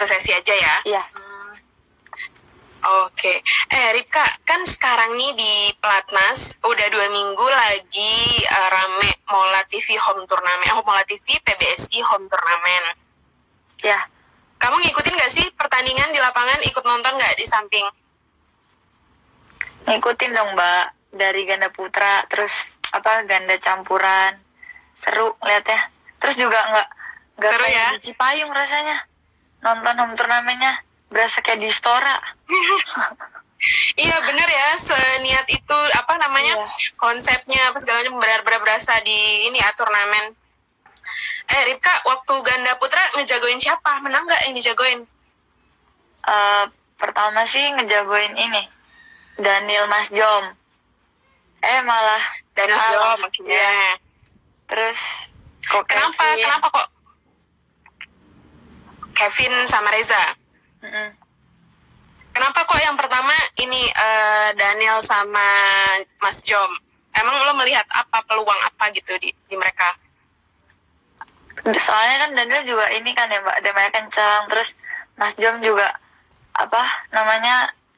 satu sesi aja ya? Iya. Oke. Ripka, kan sekarang nih di Pelatnas udah 2 minggu lagi rame Mola TV Home Turnamen, Mola TV PBSI Home Turnamen. Ya. Kamu ngikutin gak sih pertandingan di lapangan, ikut nonton gak di samping? Ngikutin dong Mbak, dari ganda putra, terus ganda campuran. Seru liatnya. Terus juga nggak seru kayak ya? di Cipayung rasanya. Nonton home turnamennya berasa kayak di Istora. Iya bener ya, seniat itu konsepnya apa segala macam benar-benar berasa di ini ya turnamen. Ripka, waktu ganda putra ngejagoin siapa? Menang nggak yang dijagoin? Pertama sih ngejagoin ini Daniel Masjom. Malah Daniel Masjom maksudnya. Ya. Terus kenapa kok Kevin sama Reza? Kenapa kok yang pertama ini Daniel sama Mas Jom? Emang lo melihat apa peluang apa gitu di mereka? Soalnya kan Daniel juga ini kan ya Mbak, demanya kencang. Terus Mas Jom juga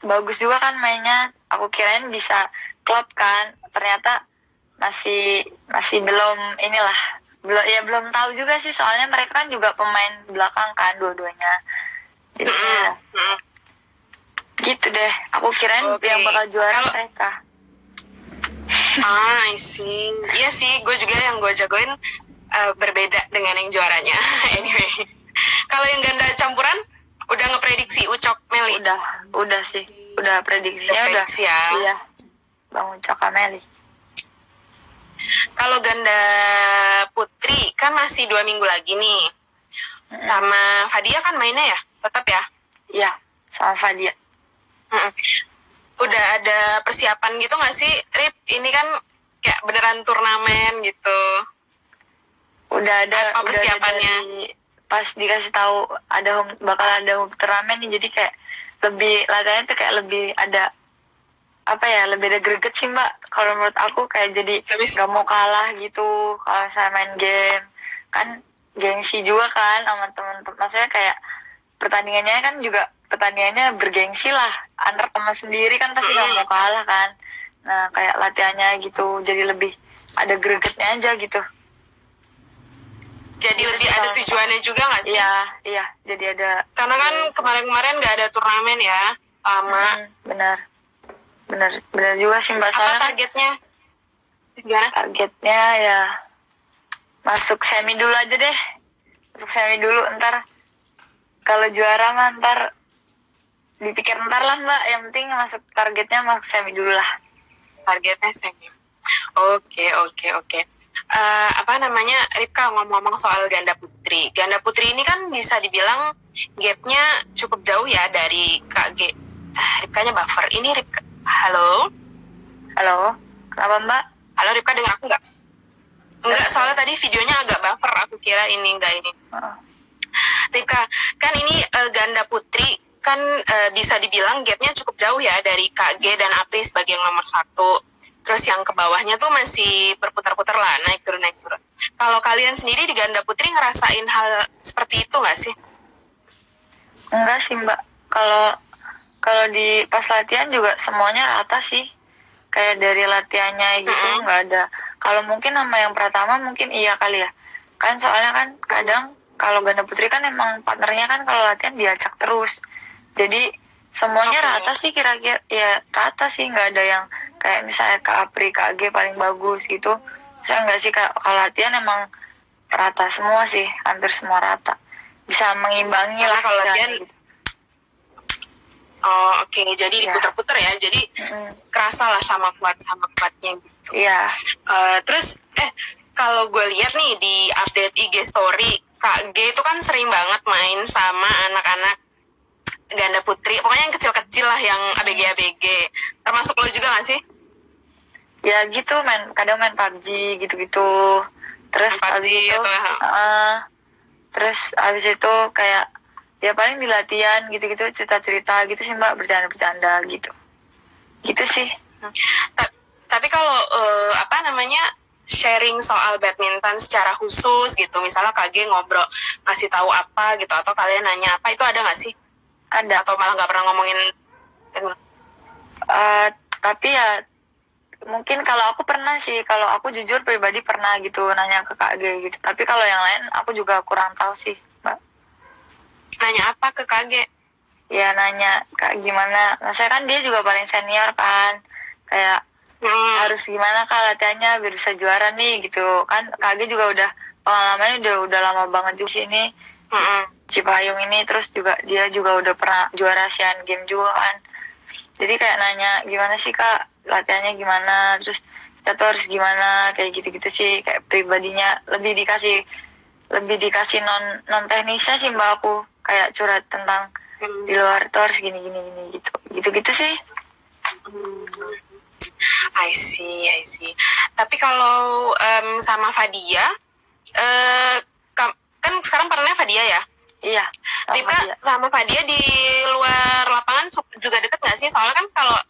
bagus juga kan mainnya. Aku kirain bisa klub kan, ternyata masih belum belum tahu juga sih, soalnya mereka kan juga pemain belakang kan dua-duanya. Jadi gitu deh, aku kirain yang bakal juara mereka. I see. Iya sih, gue juga yang gue jagoin berbeda dengan yang juaranya. Anyway, kalau yang ganda campuran udah ngeprediksi Ucok Meli? Udah sih, udah prediksinya udah. Ya. Iya, Bang Ucok Meli. Kalau ganda putri kan masih 2 minggu lagi nih. Sama Fadia kan mainnya ya? Tetap ya? Iya, sama Fadia. Udah ada persiapan gitu gak sih, Rip? Ini kan kayak beneran turnamen gitu. Udah ada. Apa persiapannya? Pas dikasih tahu bakal ada home turnamen nih, jadi kayak lebih latihannya tuh kayak lebih ada lebih ada greget sih Mbak. Kalau menurut aku kayak jadi gak mau kalah gitu kalau saya main game. Kan gengsi juga kan sama teman-teman. Maksudnya kayak pertandingannya bergengsi lah. Antar teman sendiri kan pasti gak mau kalah kan. Nah kayak latihannya gitu jadi lebih ada gregetnya aja gitu. Jadi lebih ada tujuannya juga gak sih? Iya, jadi ada. Karena kan kemarin-kemarin gak ada turnamen ya, lama. Bener juga sih Mbak. Apa targetnya? Gimana? Targetnya ya masuk semi dulu aja deh. Masuk semi dulu, ntar kalau juara mah ntar dipikir ntar lah Mbak. Yang penting targetnya masuk semi dulu lah. Targetnya semi. Oke. Ripka, ngomong-ngomong soal ganda putri. Ganda putri ini kan bisa dibilang gapnya cukup jauh ya dari KG. Ripkanya buffer. Ini Ripka. Halo? Kenapa Mbak? Halo Ripka, dengar aku nggak? Enggak, soalnya tadi videonya agak buffer. Aku kira ini. Ripka, kan ini ganda putri kan bisa dibilang gapnya cukup jauh ya dari KG dan Apri sebagai yang nomor 1. Terus yang ke bawahnya tuh masih berputar-putar lah, naik turun. Kalau kalian sendiri di ganda putri ngerasain hal seperti itu nggak sih? Enggak sih Mbak. Kalau di pas latihan juga semuanya rata sih. Kayak dari latihannya gitu nggak ada. Kalau mungkin sama yang pertama mungkin iya kali ya. Kan soalnya kan kadang kalau ganda putri kan emang partnernya kan kalau latihan diacak terus. Jadi semuanya rata sih kira-kira. Ya rata sih, nggak ada yang kayak misalnya Kak Apri, Kak G paling bagus gitu. Saya enggak sih, kalau latihan emang rata semua sih, hampir semua rata. Bisa mengimbangi lah kalau latihan gitu. Oke. Jadi diputar-putar ya. Jadi kerasa lah sama kuatnya gitu. Iya. Terus kalau gue lihat nih di update IG story, Kak G itu kan sering banget main sama anak-anak ganda putri, pokoknya yang kecil-kecil lah, yang ABG. Termasuk lo juga gak sih? Ya gitu, kadang main PUBG gitu-gitu. Terus terus abis itu kayak ya paling di latihan gitu-gitu, cerita-cerita gitu sih Mbak, bercanda-bercanda gitu. Gitu sih. Tapi kalau sharing soal badminton secara khusus gitu, misalnya KG ngobrol ngasih tahu apa gitu, atau kalian nanya apa, itu ada nggak sih? Ada. Atau malah nggak pernah ngomongin? Tapi ya mungkin kalau aku pernah sih, kalau aku jujur pribadi pernah gitu nanya ke KG gitu. Tapi kalau yang lain aku juga kurang tahu sih, Mbak. Nanya apa ke KG? Ya nanya Kak gimana, maksudnya kan dia juga paling senior kan, kayak harus gimana Kak latihannya biar bisa juara nih gitu kan. KG juga udah pengalamannya udah lama banget di sini, Cipayung ini, terus juga dia juga udah pernah juara Asian Games juga kan. Jadi kayak nanya gimana sih Kak latihannya gimana, terus kita tuh harus gimana, kayak gitu-gitu sih. Kayak pribadinya lebih dikasih non teknisnya sih Mbak, aku kayak curhat tentang di luar tuh harus gini gitu sih. I see. Tapi kalau sama Fadia, kan sekarang partnernya Fadia ya? Iya. Ripka sama Fadia di luar lapangan juga deket nggak sih? Soalnya kan kalau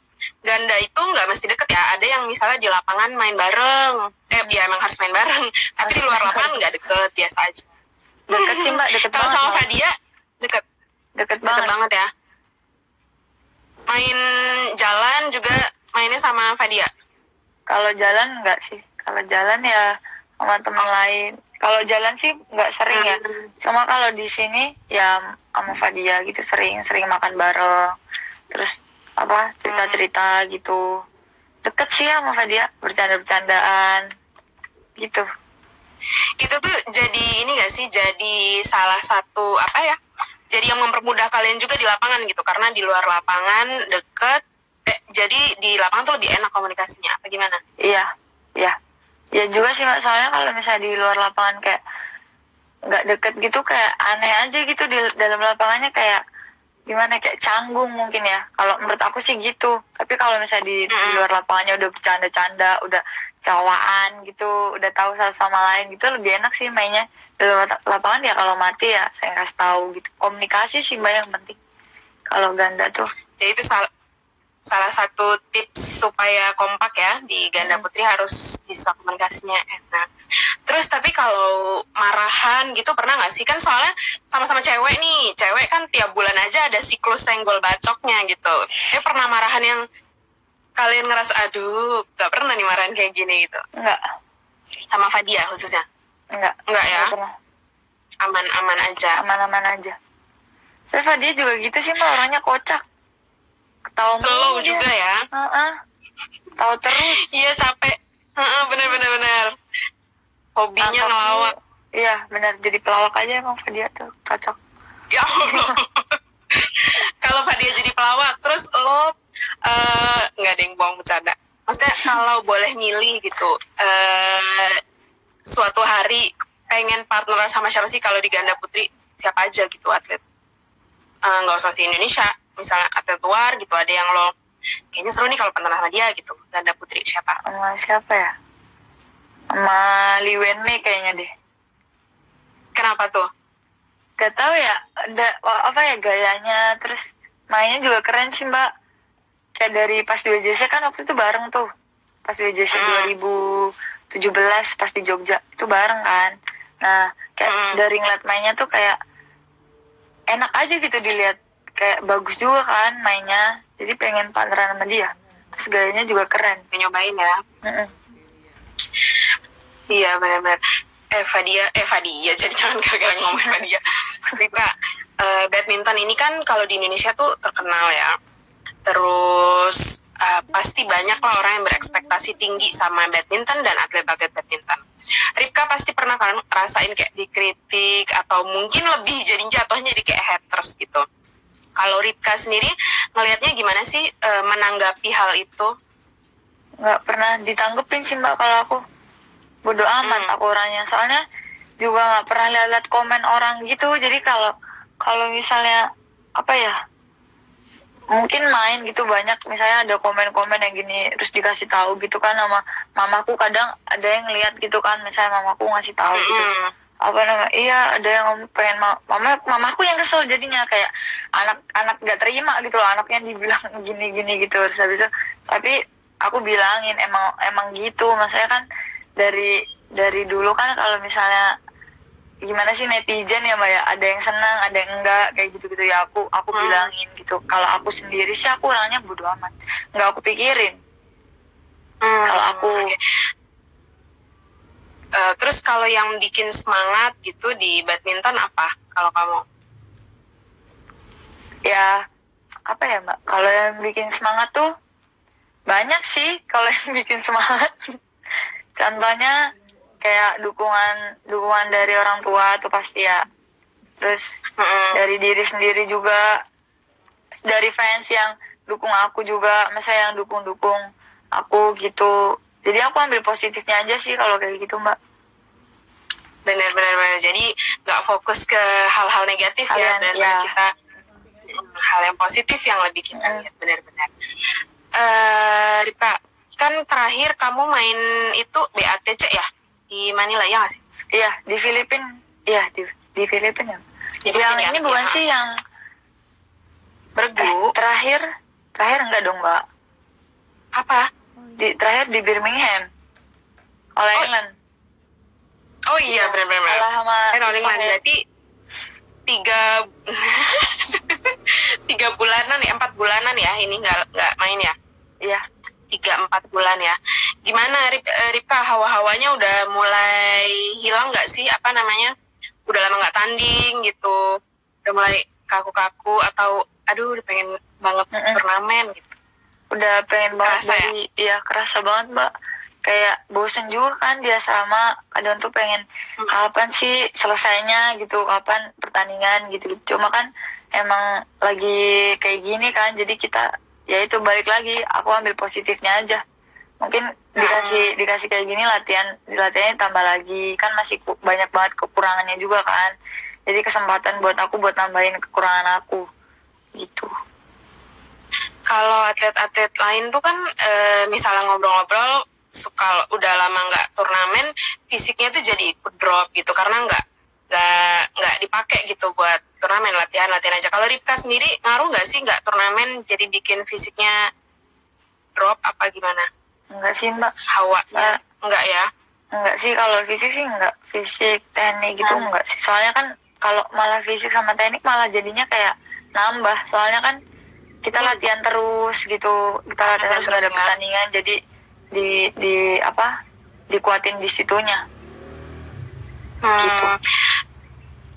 ganda itu nggak mesti deket ya. Ada yang misalnya di lapangan main bareng. Ya emang harus main bareng. Tapi di luar lapangan nggak deket, biasa aja. Deket sih Mbak, deket kalau banget. Kalau sama Fadia deket banget ya. Main jalan juga mainnya sama Fadia? Kalau jalan enggak sih. Kalau jalan ya sama teman lain. Kalau jalan sih nggak sering ya. Cuma kalau di sini ya sama Fadia gitu sering makan bareng. Terus cerita-cerita gitu. Deket sih sama Fadia, bercanda-bercandaan gitu. Itu tuh jadi ini nggak sih? Jadi salah satu jadi yang mempermudah kalian juga di lapangan gitu, karena di luar lapangan deket, jadi di lapangan tuh lebih enak komunikasinya, apa gimana? Iya. Ya juga sih, soalnya kalau misalnya di luar lapangan kayak nggak deket gitu, kayak aneh aja gitu. Di dalam lapangannya kayak gimana, kayak canggung mungkin ya. Kalau menurut aku sih gitu. Tapi kalau misalnya di luar lapangannya udah bercanda-canda, udah cawaan gitu, udah tahu satu sama lain gitu, lebih enak sih mainnya. Dalam lapangan ya kalau mati ya saya kasih tahu gitu. Komunikasi sih Mbak yang penting kalau ganda tuh. Ya itu salah satu tips supaya kompak ya di ganda putri, harus bisa komunikasinya enak. Terus tapi kalau marahan gitu pernah nggak sih? Kan soalnya sama-sama cewek nih, cewek kan tiap bulan aja ada siklus senggol bacoknya gitu. Pernah marahan yang kalian ngerasa aduh gak pernah nih marahan kayak gini gitu? Enggak. Sama Fadia khususnya? Enggak ya? Aman-aman aja. Saya Fadia juga gitu sih Mbak, orangnya kocak. Slow juga ya? Tahu terus. Iya, capek. Bener. Hobinya ngelawak. Iya benar, jadi pelawak aja emang Fadia tuh cocok. Ya Allah. Kalau Fadia jadi pelawak, terus lo nggak ada yang bohong bercanda. Maksudnya kalau boleh milih gitu, suatu hari pengen partner sama siapa sih kalau di ganda putri? Siapa aja gitu atlet? Nggak usah di Indonesia, misalnya atlet luar gitu, ada yang lo kayaknya seru nih kalau partner sama dia gitu, ganda putri siapa? Sama siapa ya? Sama Li Wenmei kayaknya deh. Kenapa tuh? Gak tahu ya, gayanya, terus mainnya juga keren sih Mbak. Kayak dari pas di WJC kan waktu itu bareng tuh, pas WJC 2017 pas di Jogja itu bareng kan. Nah kayak dari ngeliat mainnya tuh kayak enak aja gitu dilihat, kayak bagus juga kan mainnya, jadi pengen partneran sama dia. Terus gayanya juga keren. Nyobain ya. Iya benar-benar. Fadia jadi jangan gara-gara ngomong Fadia. Ripka, badminton ini kan kalau di Indonesia tuh terkenal ya. Terus pasti banyak lah orang yang berekspektasi tinggi sama badminton dan atlet-atlet badminton. Ripka pasti pernah kan rasain kayak dikritik atau mungkin lebih jatuhnya jadi kayak haters gitu. Kalau Ripka sendiri ngelihatnya gimana sih menanggapi hal itu? Nggak pernah ditanggepin sih Mbak kalau aku. Bodo amat aku orangnya, soalnya juga nggak pernah lihat komen orang gitu. Jadi kalau misalnya mungkin main gitu banyak, misalnya ada komen-komen yang gini terus dikasih tahu gitu kan sama mamaku, kadang ada yang lihat gitu kan, misalnya mamaku ngasih tahu gitu iya ada yang pengen mamaku yang kesel jadinya, kayak anak nggak terima gitu loh, anaknya dibilang gini gitu. Terus habis itu tapi aku bilangin emang gitu, maksudnya kan dari dulu kan kalau misalnya gimana sih netizen ya Mbak ya, ada yang senang ada yang enggak kayak gitu-gitu ya, aku bilangin gitu. Kalau aku sendiri sih aku orangnya bodo amat, nggak aku pikirin kalau aku. Okay. Terus kalau yang bikin semangat gitu di badminton apa kalau kamu? Ya apa ya Mbak, kalau yang bikin semangat tuh banyak sih kalau yang bikin semangat. Contohnya kayak dukungan dari orang tua tuh pasti ya. Terus dari diri sendiri juga, dari fans yang dukung aku juga, masa yang dukung aku gitu. Jadi aku ambil positifnya aja sih kalau kayak gitu Mbak. Benar. Jadi nggak fokus ke hal-hal negatif ya, dan kita hal yang positif yang lebih kita lihat. Benar-benar. Ripka, kan terakhir kamu main itu BATC ya di Manila ya nggak sih? Iya di Filipina. Iya di Filipina. Yang ini bukan sih yang Bergu? Terakhir enggak dong Mbak. Apa? Terakhir di Birmingham, All England. Oh iya benar. Kalah sama All England berarti 3 bulanan ya, 4 bulanan ya ini nggak main ya? Iya. 3-4 bulan ya. Gimana Ripka, hawa-hawanya udah mulai hilang nggak sih? Apa namanya? Udah lama nggak tanding gitu. Udah mulai kaku-kaku atau aduh udah pengen banget turnamen gitu. Udah pengen banget kerasa ya? Kerasa banget Mbak. Kayak bosen juga kan di asrama. Kadang tuh pengen kapan sih selesainya gitu, kapan pertandingan gitu. Cuma kan emang lagi kayak gini kan, jadi kita ya itu balik lagi, aku ambil positifnya aja. Mungkin dikasih kayak gini latihannya tambah lagi, kan masih banyak banget kekurangannya juga kan. Jadi kesempatan buat aku buat nambahin kekurangan aku gitu. Kalau atlet-atlet lain tuh kan misalnya ngobrol-ngobrol suka udah lama nggak turnamen, fisiknya tuh jadi ikut drop gitu karena nggak dipakai gitu buat turnamen, latihan aja. Kalau Ripka sendiri ngaruh nggak sih nggak turnamen jadi bikin fisiknya drop apa gimana? Enggak sih Mbak. Hawanya enggak ya? Enggak sih, kalau fisik sih enggak, fisik teknik gitu enggak sih. Soalnya kan kalau malah fisik sama teknik malah jadinya kayak nambah. Soalnya kan kita latihan terus gitu, kita latihan terus nggak ada pertandingan, jadi dikuatin di situnya. Gitu.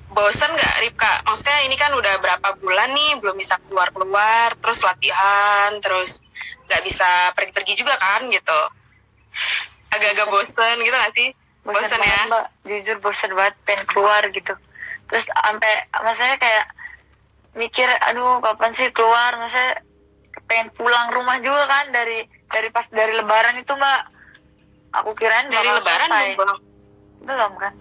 Bosan nggak Ripka? Maksudnya ini kan udah berapa bulan nih belum bisa keluar, terus latihan, terus nggak bisa pergi-pergi juga kan gitu. Agak-agak bosan gitu nggak sih? Bosan ya? Mbak, jujur bosan banget, pengen keluar gitu. Terus sampai maksudnya kayak mikir, aduh kapan sih keluar? Maksudnya pengen pulang rumah juga kan dari Lebaran itu Mbak. Aku kirain dari Lebaran selesai. Belum kan?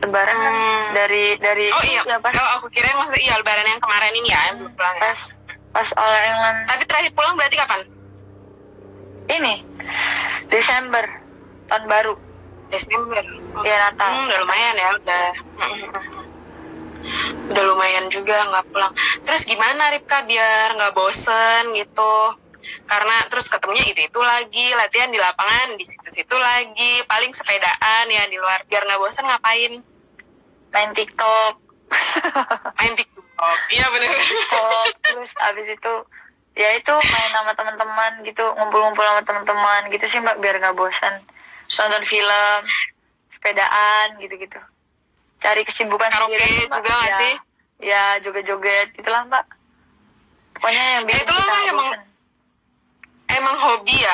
Lebaran kan dari oh iya ya, pas, aku kirain maksudnya iya Lebaran yang kemarin ini ya belum pulang ya. Pas All England. Tapi terakhir pulang berarti kapan? Ini Desember, tahun baru. Desember. Ya Natal. Udah lumayan ya, udah lumayan juga nggak pulang. Terus gimana Ripka biar nggak bosen gitu? Karena terus ketemunya itu lagi, latihan di lapangan di situ lagi, paling sepedaan ya di luar. Biar nggak bosen ngapain? Main TikTok. Iya bener. TikTok. Terus abis itu ya itu main sama teman-teman gitu, ngumpul-ngumpul sama teman-teman gitu sih Mbak, biar nggak bosan. Nonton film, sepedaan gitu-gitu. Cari kesibukan sendiri juga nggak ya, sih? Ya joget-joget gitulah Mbak. Pokoknya yang bikin itu kita nggak bosan. Emang hobi ya,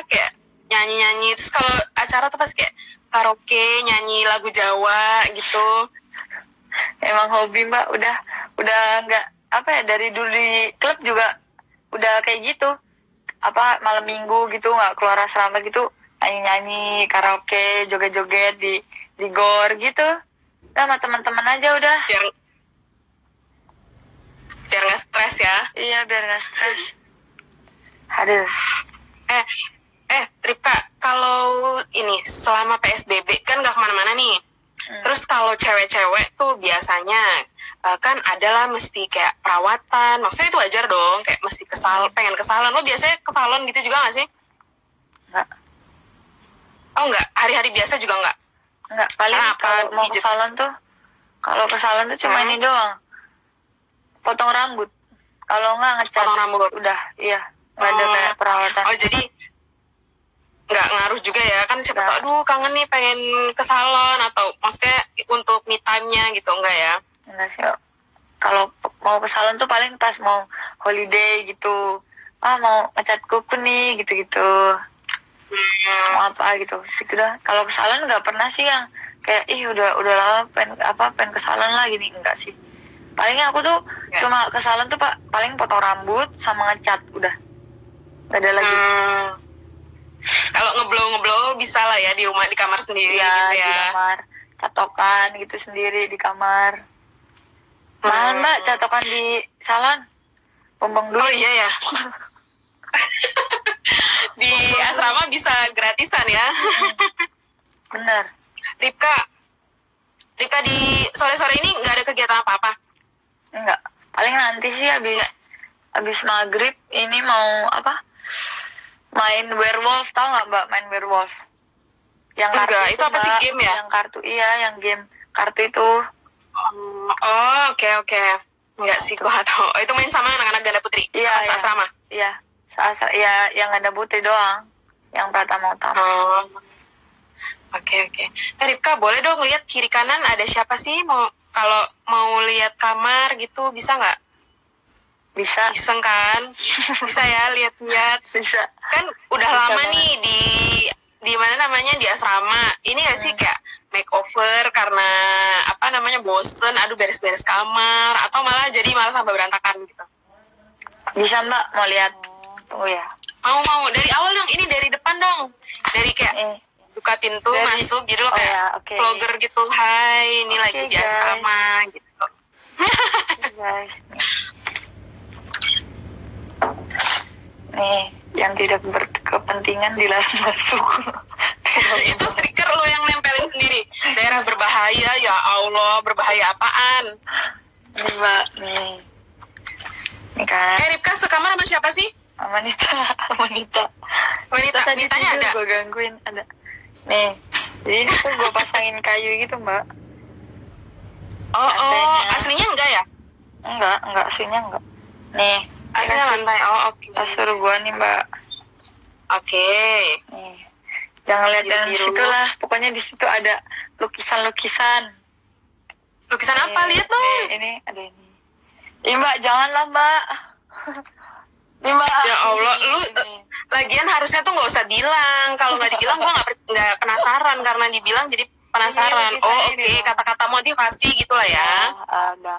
kayak nyanyi-nyanyi. Terus kalau acara tuh pas kayak karaoke, nyanyi lagu Jawa gitu. Emang hobi Mbak, udah nggak dari dulu di klub juga udah kayak gitu. Malam minggu gitu nggak keluar asrama gitu, nyanyi-nyanyi, karaoke, joget-joget di gor gitu. Sama teman-teman aja udah. Biar nggak stres ya. Iya, biar nggak stres. Aduh. Ripka, kalau ini selama PSBB kan nggak kemana-mana nih. Terus kalau cewek-cewek tuh biasanya kan adalah mesti kayak perawatan. Maksudnya itu wajar dong, kayak mesti pengen ke salon. Lo biasanya ke salon gitu juga nggak sih? Oh enggak, hari-hari biasa juga enggak? Enggak, paling kalau mau ke salon tuh, cuma ini doang, potong rambut. Kalau enggak ngecat. Potong rambut. Udah, iya. Nggak ada kayak perawatan. Oh jadi nggak ngaruh juga ya, kan siapa tahu aduh kangen nih pengen ke salon, atau maksudnya untuk me time-nya gitu, enggak ya? Enggak sih. Kalau mau ke salon tuh paling pas mau holiday gitu, mau ngecat kuku nih gitu-gitu, mau apa gitu dah. Kalau ke salon nggak pernah sih yang kayak udah lama pengen ke salon lah gini, enggak sih. Paling aku tuh cuma ke salon tuh paling potong rambut sama ngecat, udah nggak ada lagi. Kalau ngeblow bisa lah ya di rumah, di kamar sendiri ya, gitu ya. Di kamar, catokan gitu sendiri di kamar. Mahal Mbak catokan di salon, bumbung dulu. Oh iya ya. Di asrama bisa gratisan ya. Bener. Ripka di sore-sore ini nggak ada kegiatan apa-apa? Enggak, paling nanti sih habis maghrib ini mau main werewolf, tau nggak Mbak main werewolf? Yang kartu itu apa sih, game ya? Yang kartu, yang game kartu itu. Oke. Enggak sih, gua nggak tahu. Itu main sama anak-anak Ganda Putri? Iya. Asrama? Iya, yang Ganda Putri doang, yang pertama utama. Oke. Ripka, boleh dong lihat kiri kanan ada siapa sih? Kalau mau lihat kamar gitu bisa nggak? Bisa. Iseng kan? Bisa ya lihat-lihat. Bisa. Kan udah bisa lama banget nih di mana namanya, di asrama. Ini nggak sih kayak makeover karena bosen, beres-beres kamar, atau malah tambah berantakan gitu? Bisa Mbak, mau lihat? Tunggu ya. Mau dari awal dong, ini dari depan dong, dari kayak buka pintu masuk, jadi lo kayak vlogger gitu. Hai, ini lagi di asrama gitu. Guys, nih yang tidak berkepentingan dilarang masuk. Itu stiker lo yang nempelin sendiri. Daerah berbahaya, ya Allah, berbahaya apaan? Nih Mbak, nih kan. Ripka sekamar sama siapa sih? Sama Nita. Nitanya ada? Gue gangguin, ada. Nih, jadi ini tuh gue pasangin kayu gitu Mbak. Aslinya enggak ya? Enggak, aslinya enggak. Nih, aslinya lantai. Oke. Kasur gue nih Mbak. Oke. Nih, jangan lihat dari situ lah. Pokoknya di situ ada lukisan-lukisan. Lukisan apa? Lihat dong. Ini ada ini. Ih Mbak, janganlah Mbak. Nih Mbak. Ya Allah, lu lagian harusnya tuh nggak usah bilang. Kalau nggak dibilang gue nggak penasaran, karena dibilang jadi penasaran. Oke. Kata-kata motivasi gitulah ya. Ada.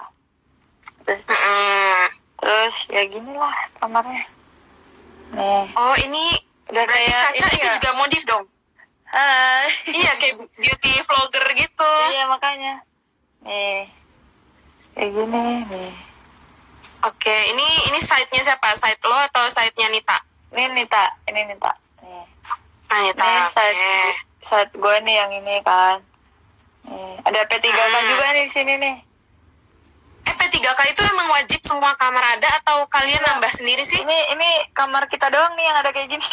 Terus ya gini lah kamarnya. Nih. Oh, ini udah berarti kayak kaca itu juga modif dong? Hai. Iya, kayak beauty vlogger gitu. Iya, makanya. Nih. Kayak gini nih. Oke, ini site-nya siapa? Site lo atau site-nya Nita? Ini Nita. Nih. Nita. Nih site gue nih yang ini kan. Nih, ada P3K juga nih di sini nih. P3K itu emang wajib semua kamar ada atau kalian nambah sendiri sih? Ini kamar kita doang nih yang ada kayak gini.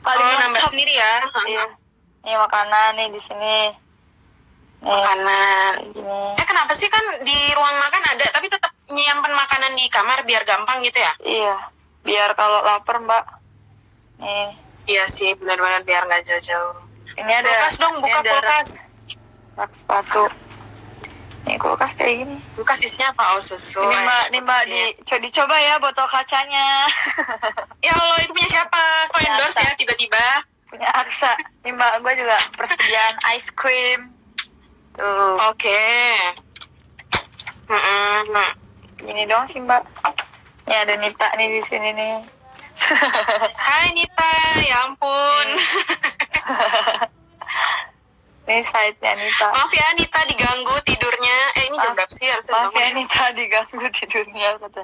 Paling nambah sendiri ya. Iya. Nih makanan nih di sini. Makanan. Kenapa sih, kan di ruang makan ada tapi tetap nyimpen makanan di kamar biar gampang gitu ya? Iya, biar kalau lapar Mbak. Nih. Iya sih, benar-benar biar nggak jauh-jauh. Ini ada kulkas dong, buka kulkas. Rak sepatu. Nih kulkas kayak gini. Kulkas isinya apa? Susu. Ini Mbak, dicoba ya botol kacanya. Ya Allah, itu punya siapa? Kok endorse ya tiba-tiba? Punya Aksa. Nih Mbak, gue juga persediaan ice cream. Tuh. Oke. Gini dong sih Mbak. Ini ada Nita nih di sini nih. Hai Nita, ya ampun. Ini site-nya Nita. Maaf ya Nita diganggu tidurnya. Ini jam berapa sih harusnya? Maaf ya Nita diganggu tidurnya kata.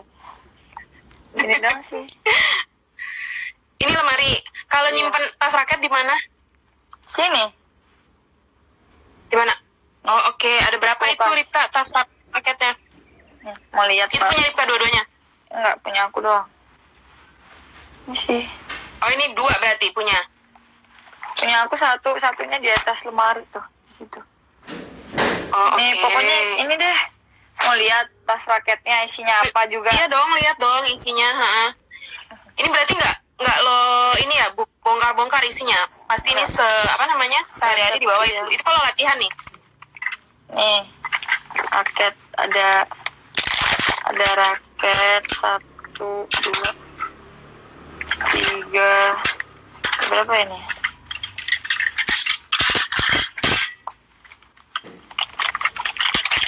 Ini dong sih. Ini lemari. Kalau nyimpen tas raket di mana? Sini. Di mana? Oh oke. Ada berapa itu Ripka tas raketnya? Mau lihat itu punya Ripka dua-duanya? Enggak, punya aku doang. Ini sih. Oh ini dua berarti punya? Punya aku satunya di atas lemari tuh, di situ. Oh, Nih, oke. pokoknya ini deh. Mau lihat tas raketnya isinya apa juga. Iya dong, lihat dong isinya. Ha. Ini berarti nggak lo ini ya bongkar-bongkar isinya. Pasti ini sehari-hari di bawah itu. Itu kalau latihan nih. Nih, raket ada raket 1, 2, 3, berapa ini?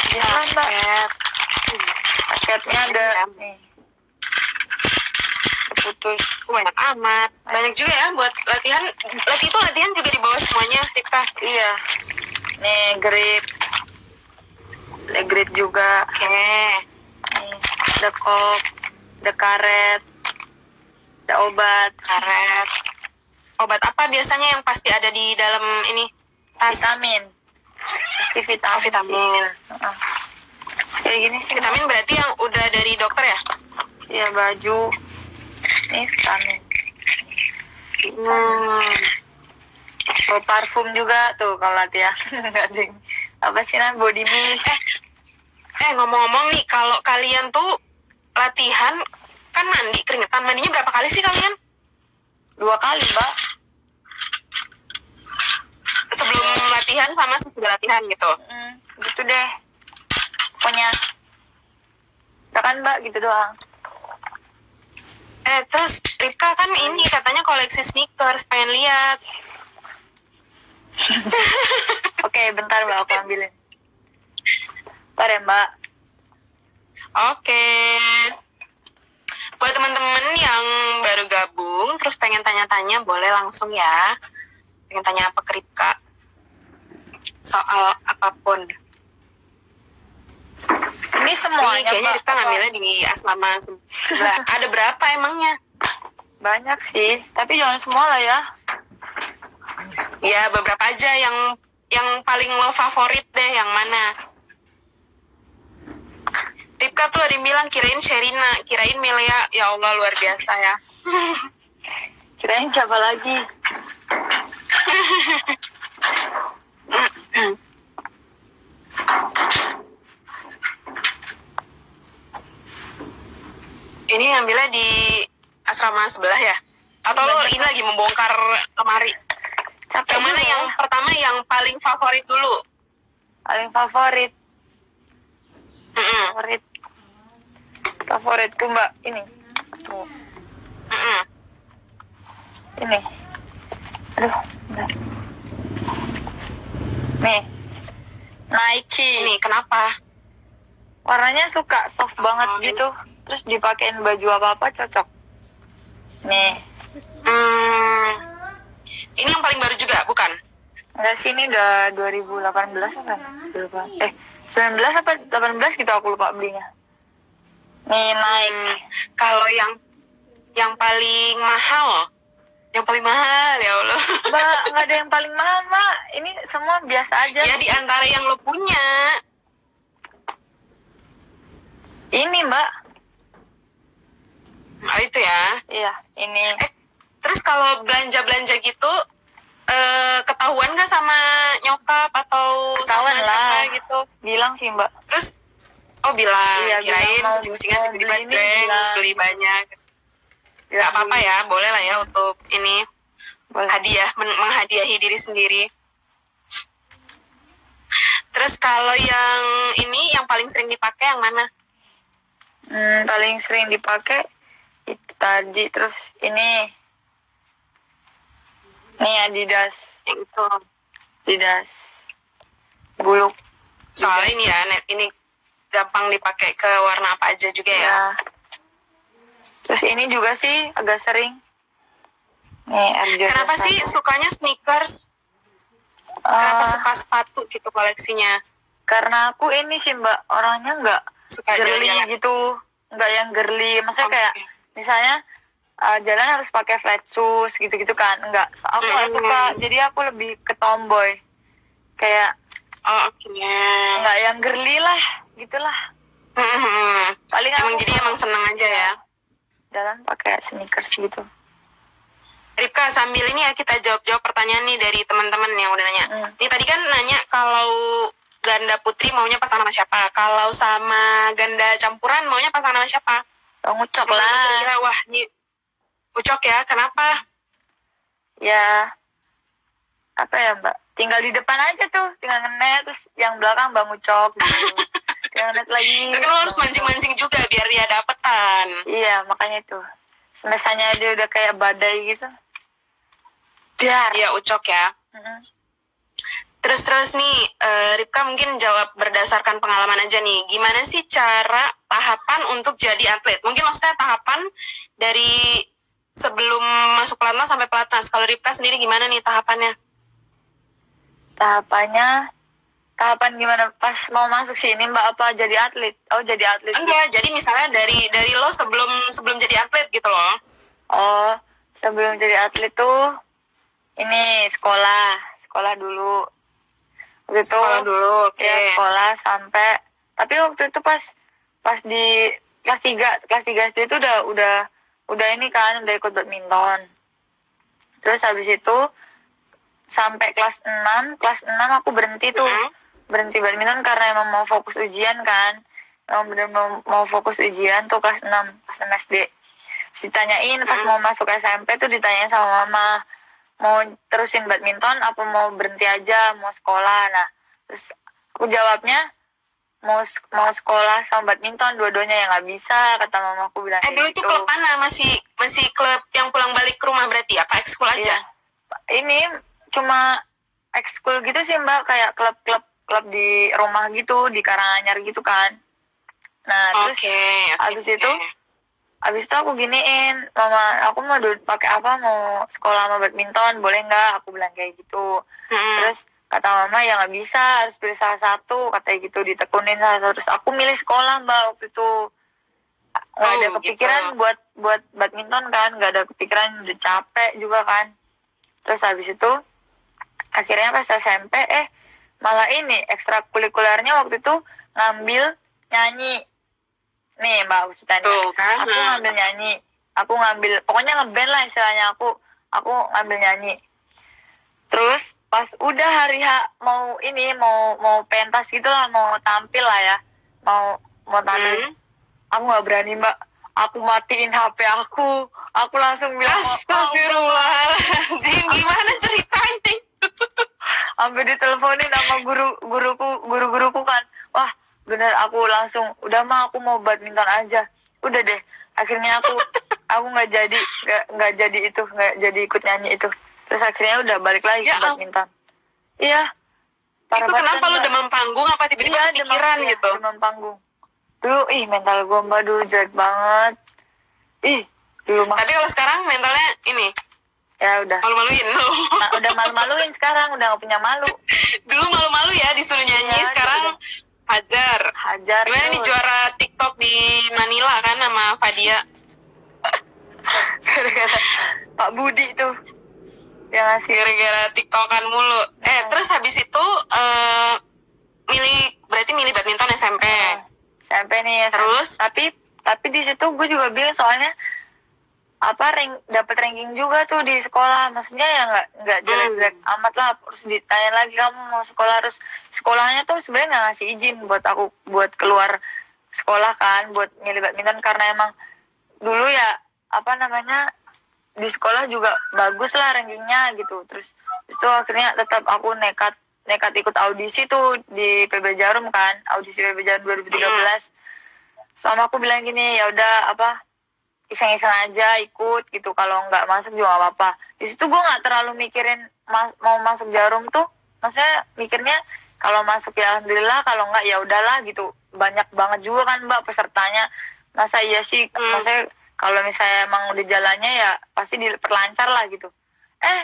Gimana, Mbak? Raketnya ada nih. Putus. Banyak amat. Banyak juga ya buat latihan. Latihan juga di bawah semuanya, Ripka. Iya. Nih, grip. Ada grip juga. Oke. Nih, ada kop, ada karet, ada obat. Karet. Obat apa biasanya yang pasti ada di dalam ini? Tas. Vitamin. Pasti vitamin. Oh, vitamin. Kayak gini sih. Vitamin berarti yang udah dari dokter ya? Iya, baju. Nih, vitamin. Bawa parfum juga tuh kalau latihan. Apa sih namanya, body mist. Ngomong-ngomong nih, kalau kalian tuh latihan kan mandi keringetan, mandinya berapa kali sih kalian? 2 kali, Mbak. Sebelum latihan sama sesudah latihan gitu? Gitu deh. Pokoknya. Udah kan, Mbak, gitu doang. Terus Ripka kan ini katanya koleksi sneakers, pengen lihat. Oke, bentar, Mbak, aku ambilin. Bentar ya, Mbak. Oke. Buat teman-teman yang baru gabung, terus pengen tanya-tanya, boleh langsung ya. Pengen tanya apa ke Ripka? Soal apapun. Ini semuanya, kayaknya Mbak. Ripka ngambilnya di asrama sebelah. Ada berapa emangnya? Banyak sih, tapi jangan semua lah ya. Ya, beberapa aja yang paling lo favorit deh, yang mana? Ripka tuh ada yang bilang kirain Sherina, kirain Melia. Ya Allah, luar biasa ya. Kirain siapa lagi? Ini ngambilnya di asrama sebelah ya? Atau lo ini lagi membongkar lemari? Capek yang mana juga. yang pertama yang paling favorit dulu? Paling favorit. Favoritku, Mbak, ini. Tuh. Ini. Aduh, bentar. Nih. Nike. Ini kenapa? Warnanya suka soft banget gitu. Terus dipakein baju apa-apa cocok. Nih. Ini yang paling baru juga, bukan? Enggak sih, ini udah 2018 apa? 19 apa 18 gitu, aku lupa belinya. Nih, Nike. Kalau yang paling mahal, ya Allah. Mbak, nggak ada yang paling mahal, Mbak. Ini semua biasa aja. Ya, di antara yang lo punya. Ini, Mbak. Oh, itu ya? Iya, ini. Terus kalau belanja-belanja gitu, ketahuan nggak sama nyokap atau Ketahuan sama lah. siapa gitu? Bilang sih, Mbak. Terus, bilang, Iya, kirain bilang, kucing-kucingan mau tiba-tiba beli ini, bilang. beli banyak. Ya, Gak apa-apa ya, boleh lah ya untuk ini boleh. hadiah, menghadiahi diri sendiri. Terus kalau yang ini, yang paling sering dipakai yang mana? Paling sering dipakai itu tadi. Terus ini Adidas. Yang itu. Adidas Buluk. Soalnya ini ya, ini gampang dipakai ke warna apa aja juga ya. Ya. Terus ini juga sih agak sering. Nih, Air Jordan Kenapa sih 1. sukanya sneakers? Kenapa suka sepatu gitu koleksinya? Karena aku ini sih, Mbak, orangnya nggak Suka girly jalan-jalan. gitu, nggak yang girly. Maksudnya kayak misalnya jalan harus pakai flat shoes gitu-gitu kan, nggak. Aku nggak suka, jadi aku lebih ke tomboy. Kayak nggak yang girly lah, gitulah. Paling Emang jadi emang seneng aja ya. jalan pakai sneakers gitu. Ripka, sambil ini ya kita jawab pertanyaan nih dari teman-teman yang udah nanya. Ini tadi kan nanya kalau ganda putri maunya pasangan sama siapa? Kalau sama ganda campuran maunya pasangan sama siapa? Ucok lah. Kira-kira wah ini Ucok ya, kenapa? Ya, apa ya Mbak? Tinggal di depan aja tuh, tinggal ngenet, terus yang belakang Bang Ucok gitu. Tinggal ngenet lagi. Kan lo harus mancing-mancing juga biar dia dapetan. Iya, makanya itu. Semesanya dia udah kayak badai gitu. Dar. Iya, Ucok ya. Terus nih, Ripka mungkin jawab berdasarkan pengalaman aja nih. Gimana sih cara tahapan untuk jadi atlet? Mungkin maksudnya tahapan dari sebelum masuk pelatnas sampai pelatnas. Kalau Ripka sendiri gimana nih tahapannya? Tahapan gimana pas mau masuk sini Mbak, apa jadi atlet? Oh, jadi atlet. Enggak, jadi misalnya dari lo sebelum jadi atlet gitu loh. Oh, sebelum jadi atlet tuh ini sekolah dulu. Waktu itu Sekolah dulu, oke. Ya, sekolah sampai, tapi waktu itu pas di kelas 3 SD itu udah ini kan, udah ikut badminton. Terus habis itu sampai kelas 6 aku berhenti tuh. Berhenti badminton karena emang mau fokus ujian kan. Emang bener mau fokus ujian tuh kelas 6 SD. Terus ditanyain pas mau masuk SMP tuh, ditanyain sama mama, mau terusin badminton apa mau berhenti aja, mau sekolah. Nah, terus aku jawabnya mau sekolah sama badminton, dua-duanya yang nggak bisa, kata mama aku bilang. Dulu itu klub mana? Masih klub yang pulang balik ke rumah berarti? Apa ekskul aja? Iya. Ini cuma ekskul gitu sih Mbak, kayak klub di rumah gitu, di Karanganyar gitu kan. Nah, terus abis itu aku giniin, mama, aku mau pakai apa, mau sekolah sama badminton, boleh nggak? Aku bilang kayak gitu. Terus kata mama ya nggak bisa, harus pilih salah satu, katanya gitu, ditekunin salah satu. Terus aku milih sekolah Mbak waktu itu. Nggak ada kepikiran gitu. buat badminton kan, nggak ada kepikiran, udah capek juga kan. Terus habis itu akhirnya pas SMP malah ini ekstrakurikulernya waktu itu ngambil nyanyi. Nih Mbak Ustani, aku ngambil nyanyi, pokoknya ngeband lah istilahnya, aku ngambil nyanyi. Terus pas udah hari mau pentas gitulah, mau tampil lah ya, mau tampil, aku nggak berani Mbak, aku matiin HP aku langsung bilang, astagfirullahaladzim, gimana ceritanya? Sampai diteleponin sama guruku kan, wah bener, aku langsung udah mah aku mau badminton aja, udah deh, akhirnya aku nggak jadi ikut nyanyi itu. Terus akhirnya udah balik lagi ke badminton. Iya. Itu kenapa lu demam panggung apa tiba-tiba kepikiran gitu? Demam panggung. Dulu mental gue Mbak dulu jelek banget. Dulu mah. Tapi kalau sekarang mentalnya ini ya udah malu-maluin. Nah, udah malu-maluin sekarang, udah gak punya malu. Dulu malu-malu ya disuruh nyanyi, sekarang hajar. Gimana nih juara TikTok di Manila kan sama Fadia? Gara-gara Pak Budi tuh yang ngasih. Gara-gara TikTokan mulu. Terus habis itu berarti milih badminton SMP. SMP nih. Terus? Tapi di situ gue juga bingung soalnya dapat ranking juga tuh di sekolah, maksudnya ya nggak jelek-jelek amat lah. Terus ditanya lagi, kamu mau sekolah, terus sekolahnya tuh sebenarnya nggak ngasih izin buat aku buat keluar sekolah kan, buat milih badminton, karena emang dulu ya di sekolah juga bagus lah rankingnya gitu. Terus itu akhirnya tetap aku nekat ikut audisi tuh di PB Jarum kan, audisi PB Jarum 2013. Sama aku bilang gini, ya udah iseng-iseng aja ikut gitu, kalau nggak masuk juga nggak apa-apa. Di situ gue nggak terlalu mikirin mau masuk Jarum tuh, maksudnya mikirnya kalau masuk ya alhamdulillah, kalau nggak ya udahlah gitu. Banyak banget juga kan Mbak pesertanya, masa iya sih, maksudnya kalau misalnya emang udah jalannya ya pasti diperlancar lah gitu.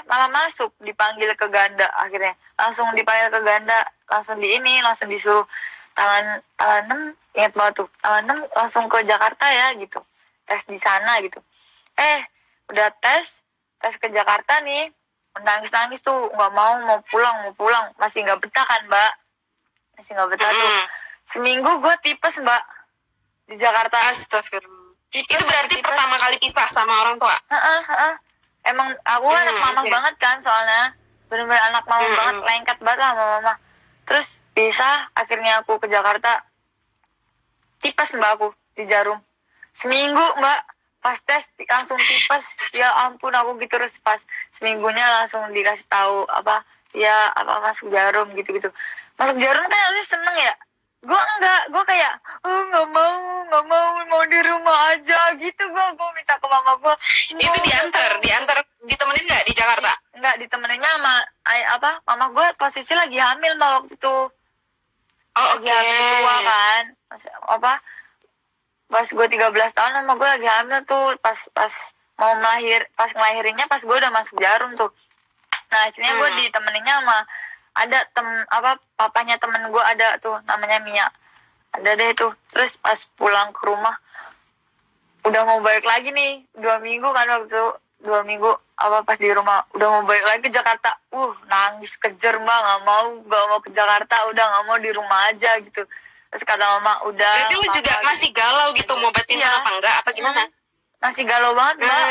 Malah masuk, dipanggil ke ganda, akhirnya langsung dipanggil ke ganda, langsung disuruh tanggal 6, ingat banget tuh, tanggal 6 langsung ke Jakarta ya gitu, tes di sana gitu. Udah tes ke Jakarta nih, nangis tuh, nggak mau pulang, masih nggak betah kan Mbak, tuh. Seminggu gue tipes Mbak di Jakarta. Astagfirullah. Itu berarti pertama kali pisah sama orang tua? Emang aku anak mama banget kan, soalnya bener-bener anak mama banget, lengket banget lah sama mama. Terus bisa akhirnya aku ke Jakarta, tipes mbak aku di Jarum seminggu mbak, pas tes langsung tipes. Ya ampun, aku gitu. Terus pas seminggunya langsung dikasih tahu apa ya, apa masuk Jarum gitu-gitu. Masuk Jarum kan harusnya seneng ya, gue enggak, gue kayak nggak mau di rumah aja gitu. Gue minta ke mama gue. Itu diantar ditemenin nggak di Jakarta? Enggak, ditemeninnya sama mama gue posisi lagi hamil mbak waktu itu. Lagi hamil tua kan, pas gue 13 tahun mama gue lagi hamil tuh, pas mau ngelahirinnya pas gue udah masuk Jarum tuh. Nah akhirnya gue ditemeninnya sama ada papanya temen gue, ada tuh namanya Mia, ada deh tuh. Terus pas pulang ke rumah udah mau balik lagi nih 2 minggu kan, waktu itu 2 minggu pas di rumah udah mau balik lagi ke Jakarta, nangis kejer mbak, gak mau ke Jakarta, udah gak mau di rumah aja gitu. Terus kata mama udah. Berarti lu juga masih galau gitu, mau badminton apa enggak, apa gimana? Masih galau banget mbak.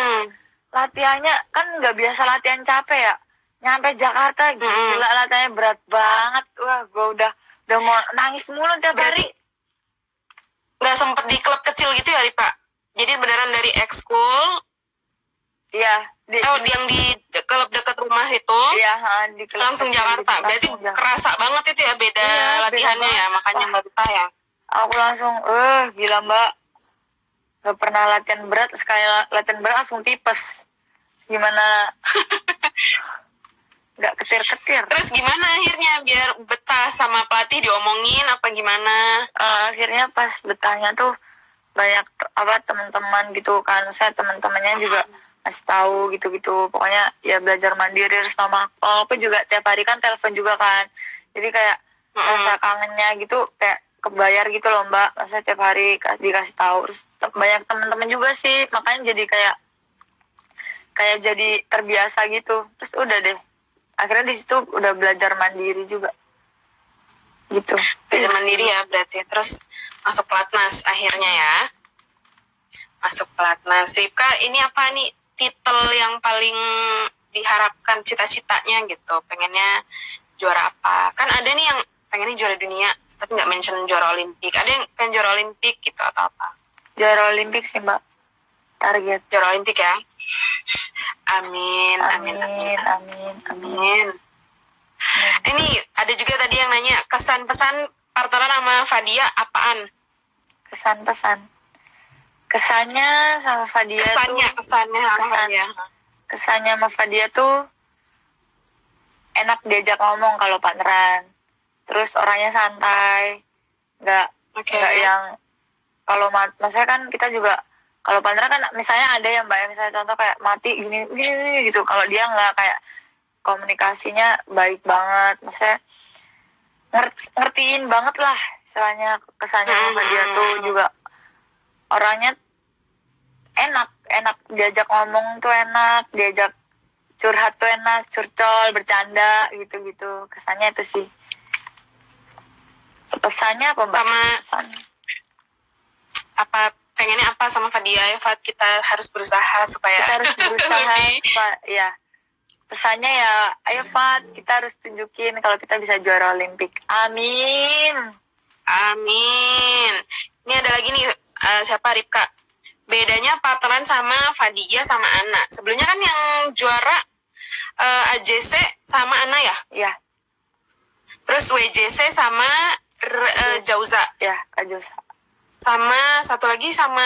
Latihannya kan nggak biasa latihan capek ya, nyampe Jakarta gila latihannya berat banget. Wah gue udah mau nangis mulu tiap hari. Nggak sempet di klub kecil gitu ya Ripa? Jadi beneran dari ekskul? Iya. Yang di klub dekat rumah itu? Iya, di klub langsung Jakarta. Berarti kerasa banget itu ya beda latihannya ya, makanya Mbak betah ya. Aku langsung gila mbak, gak pernah latihan berat, sekali latihan berat langsung tipes. Gimana? Gak ketir-ketir. Terus gimana akhirnya biar betah sama pelatih, diomongin apa gimana? Akhirnya pas betahnya tuh banyak teman-teman gitu kan, saya teman-temannya juga masih tahu gitu-gitu. Pokoknya ya belajar mandiri sama aku juga tiap hari kan telepon juga kan, jadi kayak rasa kangennya gitu kayak kebayar gitu loh mbak. Maksudnya tiap hari dikasih tahu. Terus banyak teman-teman juga sih, makanya jadi kayak jadi terbiasa gitu. Terus udah deh, akhirnya di situ udah belajar mandiri juga gitu. Belajar mandiri ya berarti. Terus masuk pelatnas akhirnya ya. Masuk pelatnas. Ripka, ini apa nih titel yang paling diharapkan, cita-citanya gitu? Pengennya juara apa? Kan ada nih yang pengennya juara dunia tapi nggak mention juara Olimpik. Ada yang pengen juara Olimpik gitu atau apa? Juara Olimpik sih mbak, target. Juara Olimpik ya. Amin. Ini ada juga tadi yang nanya kesan pesan partneran sama Fadia apaan? Kesannya sama Fadia sama Fadia tuh enak diajak ngomong kalau partneran. Terus orangnya santai, nggak yang kalau maksudnya kan kita juga kalau partneran kan misalnya ada yang mbak, misalnya contoh kayak mati gini gitu. Kalau dia nggak, kayak komunikasinya baik banget, maksudnya ngertiin banget lah istilahnya. Kesannya sama dia tuh juga orangnya enak diajak ngomong tuh, enak diajak curhat tuh, enak curcol, bercanda gitu. Kesannya itu sih. Pesannya apa mbak? Pengennya apa sama Fadia ya, Fat? Kita harus berusaha supaya ya. Pesannya ya, ayo Fat, kita harus tunjukin kalau kita bisa juara Olimpik. Amin. Ini ada lagi nih, siapa, Ripka? Bedanya partneran sama Fadia sama Ana. Sebelumnya kan yang juara AJC sama Ana ya? Iya. Terus WJC sama Jauza. Ya, Kak Jauza. Sama satu lagi sama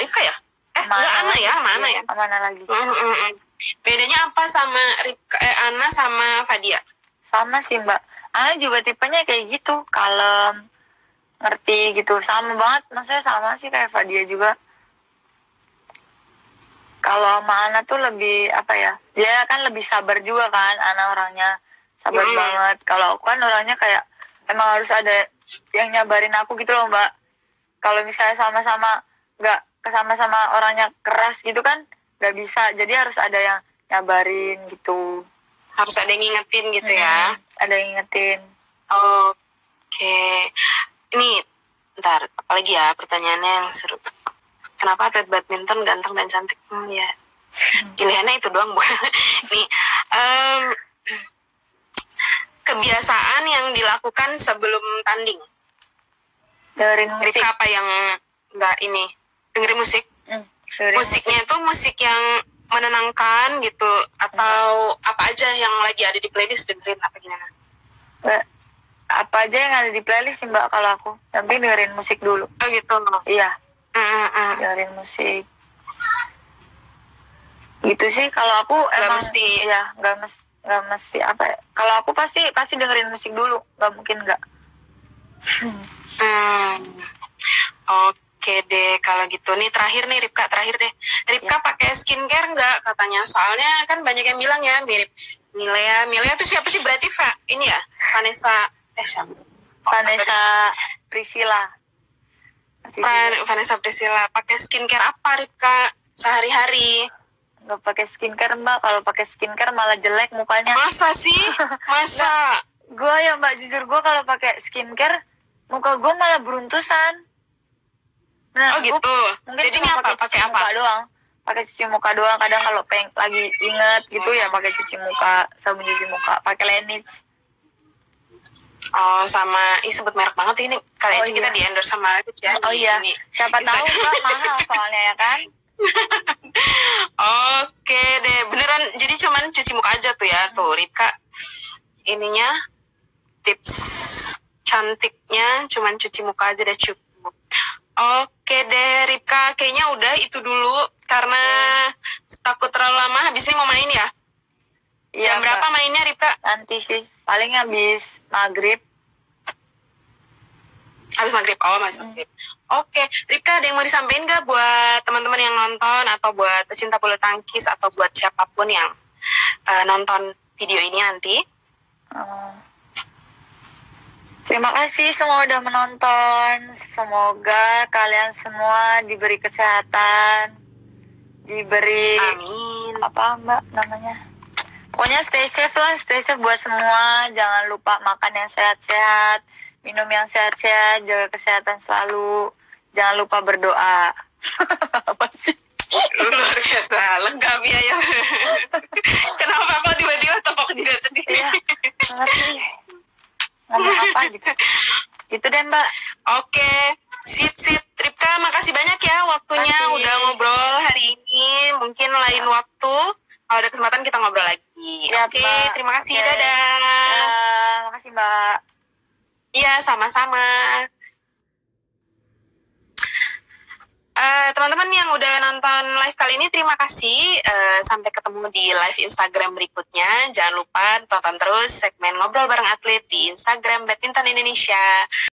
Ripka ya? Enggak, Ana ya? Sama Ana ya? Sama Ana lagi. Bedanya apa sama Ana sama Fadia? Sama sih mbak. Ana juga tipenya kayak gitu, kalem, ngerti gitu. Sama banget, maksudnya sama sih kayak Fadia juga. Kalau sama Ana tuh lebih dia kan lebih sabar juga kan. Ana orangnya sabar banget. Kalau aku kan orangnya kayak emang harus ada yang nyabarin aku gitu loh mbak. Kalau misalnya sama-sama orangnya keras gitu kan nggak bisa, jadi harus ada yang nyabarin gitu. Harus ada yang ngingetin gitu ya. Ada yang ngingetin. Oke. Ini ntar apalagi ya pertanyaannya yang seru. Kenapa atlet badminton ganteng dan cantik? Ya Pilihannya itu doang, Bu. Nih, kebiasaan yang dilakukan sebelum tanding. Dengerin musik. Rika apa yang enggak ini? Dengerin musik? Musiknya itu musik yang menenangkan gitu atau apa aja yang lagi ada di playlist dengerin apa gimana? Apa aja yang ada di playlist sih Mbak kalau aku. Tapi dengerin musik dulu. Oh gitu. Iya. Dengerin musik. Gitu sih kalau aku Gak emang mesti. ya nggak mesti apa ya. Kalau aku pasti dengerin musik dulu, nggak mungkin nggak. Oke deh, kalau gitu nih terakhir nih Ripka, Ripka pakai skincare nggak katanya? Soalnya kan banyak yang bilang ya mirip Milea tuh siapa sih berarti ini ya Vanessa Priscilla. Vanessa Priscilla pakai skincare apa Ripka sehari-hari? Nggak pakai skincare Mbak, kalau pakai skincare malah jelek mukanya. Masa sih? Masa? Gue ya Mbak, jujur gue kalau pakai skincare muka gue malah beruntusan. Nah, oh gitu. Jadi ini apa? Pakai apa? Doang. Pakai cuci muka doang. Kadang kalau lagi inget gitu ya pakai cuci muka, sabun cuci muka, pakai Laneige. Oh sama, sebut merek banget ini. Kali aja kita di endorse sama Laneige ya. Oh iya. Siapa tahu Mbak mahal soalnya ya kan. Oke deh, beneran. Jadi cuman cuci muka aja tuh ya, tuh Ripka. Ininya tips cantiknya cuman cuci muka aja deh cukup. Oke deh Ripka, kayaknya udah itu dulu karena takut terlalu lama. Habis ini mau main ya? Jam berapa mainnya Ripka? Nanti sih, paling habis maghrib. Habis maghrib, habis maghrib. Oke, Ripka ada yang mau disampaikan nggak buat teman-teman yang nonton atau buat pecinta bulu tangkis atau buat siapapun yang nonton video ini nanti? Terima kasih semua udah menonton. Semoga kalian semua diberi kesehatan, diberi amin. Apa Mbak namanya? Pokoknya stay safe lah, stay safe buat semua. Jangan lupa makan yang sehat-sehat, minum yang sehat-sehat, jaga kesehatan selalu. Jangan lupa berdoa. Apa sih? Luar biasa, lengkap ya. Kenapa kok tiba-tiba tepok diri sendiri? Iya, ngerti. Ngomong apa gitu. Gitu deh Mbak. Oke, sip. Ripka, makasih banyak ya waktunya udah ngobrol hari ini. Mungkin lain waktu, kalau ada kesempatan kita ngobrol lagi. Ya, Oke, Mbak. terima kasih. Oke. Dadah. Ya, makasih Mbak. Iya, sama-sama. Teman-teman yang udah nonton live kali ini, terima kasih. Sampai ketemu di live Instagram berikutnya. Jangan lupa tonton terus segmen Ngobrol Bareng Atlet di Instagram Badminton Indonesia.